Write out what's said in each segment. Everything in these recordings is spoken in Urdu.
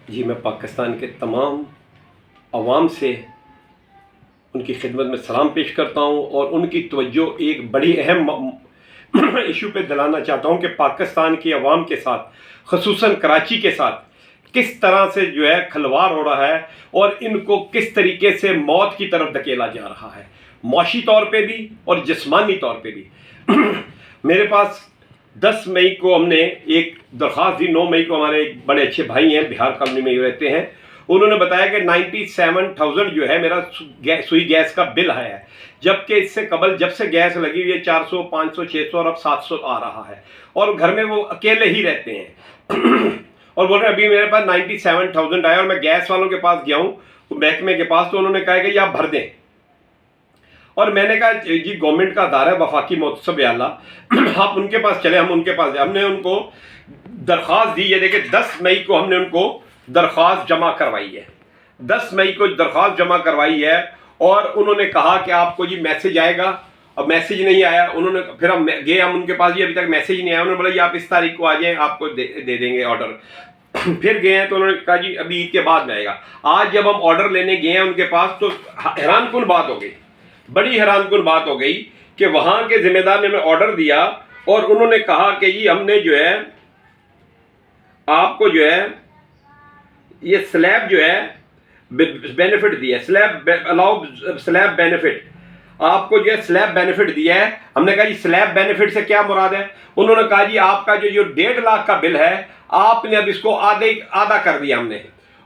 جی میں پاکستان کے تمام عوام سے ان کی خدمت میں سلام پیش کرتا ہوں اور ان کی توجہ ایک بڑی اہم ایشو پہ دلانا چاہتا ہوں کہ پاکستان کی عوام کے ساتھ خصوصاً کراچی کے ساتھ کس طرح سے کھلواڑ ہو رہا ہے اور ان کو کس طریقے سے موت کی طرف دھکیلا جا رہا ہے، معاشی طور پہ بھی اور جسمانی طور پہ بھی۔ میرے پاس 10 مئی کو ہم نے ایک درخواست دی، 9 مئی کو ہمارے ایک بڑے اچھے بھائی ہیں بہار کالونی میں رہتے ہیں، انہوں نے بتایا کہ 97,000 میرا سوئی گیس کا بل آیا ہے، جبکہ اس سے قبل جب سے گیس لگی ہوئی ہے 400 500 600 اور اب 700 آ رہا ہے، اور گھر میں وہ اکیلے ہی رہتے ہیں اور بول رہے ہیں ابھی میرے پاس 97,000 آیا اور میں گیس والوں کے پاس گیا ہوں محکمے کے پاس، تو انہوں نے کہا کہ یہ آپ بھر دیں، اور میں نے کہا جی گورنمنٹ کا ادارہ ہے وفاقی محتسب اعلیٰ، آپ ان کے پاس چلے، ہم ان کے پاس ہم نے ان کو درخواست دی، یہ دیکھیں 10 مئی کو ہم نے ان کو درخواست جمع کروائی ہے، 10 مئی کو درخواست جمع کروائی ہے، اور انہوں نے کہا کہ آپ کو جی میسج آئے گا، اب میسج نہیں آیا، انہوں نے پھر ہم گئے ہم ان کے پاس، یہ ابھی تک میسج نہیں آیا، انہوں نے بولا یہ آپ اس تاریخ کو آ جائیں آپ کو دے دیں گے آرڈر۔ پھر گئے ہیں تو انہوں نے کہا جی ابھی عید کے بعد میں آئے گا۔ آج جب ہم آرڈر لینے گئے ہیں ان کے پاس تو حیران کن بات ہو گئی، بڑی حیران کن بات ہو گئی کہ وہاں کے ذمہ دار نے ہمیں آرڈر دیا اور انہوں نے کہا کہ جی ہم نے آپ کو یہ سلیب بینیفٹ دیا ہے، سلیب بینیفٹ آپ کو سلیب بینیفٹ دیا ہے۔ ہم نے کہا جی سلیب بینیفٹ سے کیا مراد ہے؟ انہوں نے کہا جی آپ کا جو 1.5 لاکھ کا بل ہے آپ نے اب اس کو آدھا کر دیا ہم نے،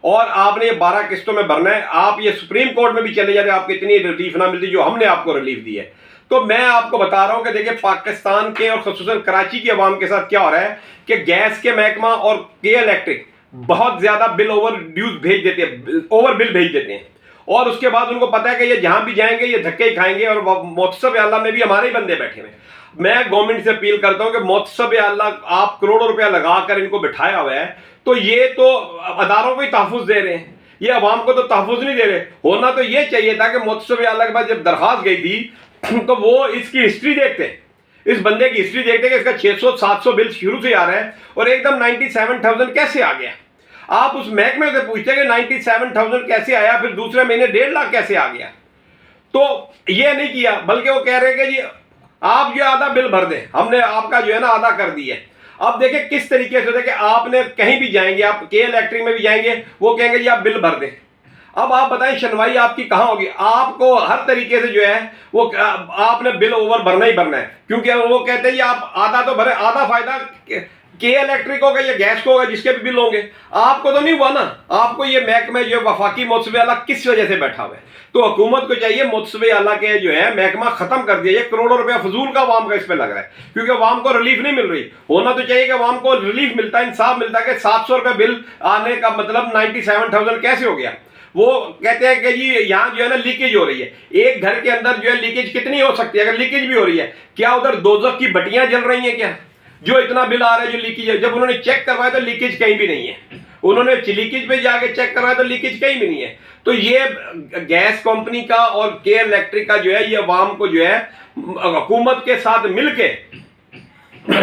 اور آپ نے یہ 12 قسطوں میں بھرنا ہے، آپ یہ سپریم کورٹ میں بھی چلے جاتے آپ کو اتنی ریلیف نہ ملتی جو ہم نے آپ کو ریلیف دی ہے۔ تو میں آپ کو بتا رہا ہوں کہ دیکھیں پاکستان کے اور خصوصاً کراچی کے عوام کے ساتھ کیا ہو رہا ہے کہ گیس کے محکمہ اور کے الیکٹرک بہت زیادہ بل اوور بل بھیج دیتے ہیں، اور اس کے بعد ان کو پتا ہے کہ یہ جہاں بھی جائیں گے یہ دھکے ہی کھائیں گے، اور محتسب اعلیٰ میں بھی ہمارے ہی بندے بیٹھے ہوئے ہیں۔ میں گورنمنٹ سے اپیل کرتا ہوں کہ محتسب اعلیٰ آپ کروڑوں روپیہ لگا کر ان کو بٹھایا ہوا ہے، تو یہ تو اداروں کو ہی تحفظ دے رہے ہیں، یہ عوام کو تو تحفظ نہیں دے رہے۔ ہونا تو یہ چاہیے تھا کہ محتسب اعلیٰ کے پاس جب درخواست گئی تھی تو وہ اس کی ہسٹری دیکھتے، اس بندے کی ہسٹری دیکھتے کہ اس کا 600 700 بل شروع سے آ رہا ہے اور ایک دم 97,000 کیسے آ گیا۔ آپ اس محکمے سے پوچھتے کہ 97,000 کیسے آیا، پھر دوسرے مہینے 1.5 لاکھ کیسے آ گیا؟ تو یہ نہیں کیا، بلکہ وہ کہہ رہے کہ جی آپ آدھا بل بھر دیں، ہم نے آپ کا آدھا کر دیا ہے۔ اب دیکھیں کس طریقے سے کہ آپ نے کہیں بھی جائیں گے، آپ کے الیکٹرک میں بھی جائیں گے، وہ کہیں گے جی آپ بل بھر دیں۔ اب آپ بتائیں شنوائی آپ کی کہاں ہوگی؟ آپ کو ہر طریقے سے وہ آپ نے بل اوور بھرنا ہی بھرنا ہے، کیونکہ وہ کہتے ہیں جی آپ آدھا تو بھریں، آدھا فائدہ کے الیکٹرک ہوگا یا گیس کو ہوگا جس کے بھی بل ہوں گے، آپ کو تو نہیں ہوا نا۔ آپ کو یہ محکمہ وفاقی محتسب اعلیٰ کس وجہ سے بیٹھا ہوا ہے؟ تو حکومت کو چاہیے محتسب اعلیٰ کے محکمہ ختم کر دیا، یہ کروڑوں روپیہ فضول کا عوام کا اس پہ لگ رہا ہے، کیونکہ عوام کو ریلیف نہیں مل رہی۔ ہونا تو چاہیے کہ عوام کو ریلیف ملتا ہے، انصاف ملتا ہے کہ 700 روپے بل آنے کا مطلب 97,000 کیسے ہو گیا؟ وہ کہتے ہیں کہ جی یہاں لیکیج ہو رہی ہے، ایک گھر کے اندر لیکیج کتنی ہو سکتی ہے؟ اگر لیکیج بھی ہو رہی ہے، کیا ادھر دوزخ کی بٹیاں جل رہی ہیں کیا جو اتنا بل آ رہا ہے جو لیکیج ہے؟ جب انہوں نے چیک کروایا تو لیکیج کہیں بھی نہیں ہے، انہوں نے لیکیج پہ جا کے چیک کروایا تو لیکیج کہیں بھی نہیں ہے۔ تو یہ گیس کمپنی کا اور کے الیکٹرک کا یہ عوام کو حکومت کے ساتھ مل کے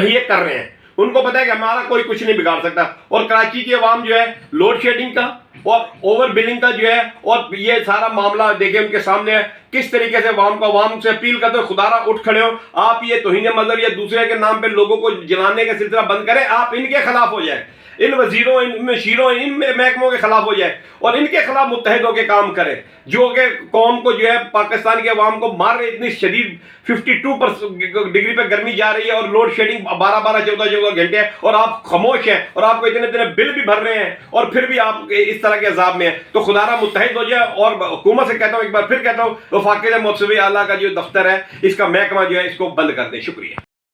یہ کر رہے ہیں، ان کو پتا ہے کہ ہمارا کوئی کچھ نہیں بگاڑ سکتا۔ اور کراچی کی عوام لوڈ شیڈنگ کا اور اوور بلنگ کا اور یہ سارا معاملہ دیکھیں ان کے سامنے ہے، کس طریقے سے عوام سے اپیل کرتے ہو خدا را اٹھ کھڑے ہو، آپ یہ توہین مذہب یا دوسرے کے نام پہ لوگوں کو جلانے کا سلسلہ بند کریں، آپ ان کے خلاف ہو جائیں، ان وزیروں ان مشیروں ان محکموں کے خلاف ہو جائے اور ان کے خلاف متحد ہو کے کام کرے، جو کہ قوم کو پاکستان کے عوام کو مار رہے، اتنی شدید 52 ڈگری پہ گرمی جا رہی ہے اور لوڈ شیڈنگ 12-14 گھنٹے ہے، اور آپ خاموش ہیں اور آپ کو اتنے بل بھی بھر رہے ہیں اور پھر بھی آپ اس طرح کے عذاب میں ہیں۔ تو خدا را متحد ہو جائے، اور حکومت سے کہتا ہوں ایک بار پھر کہتا ہوں وفاقی محتسب اعلیٰ کا دفتر ہے، اس کا محکمہ اس کو بند کر دیں۔ شکریہ۔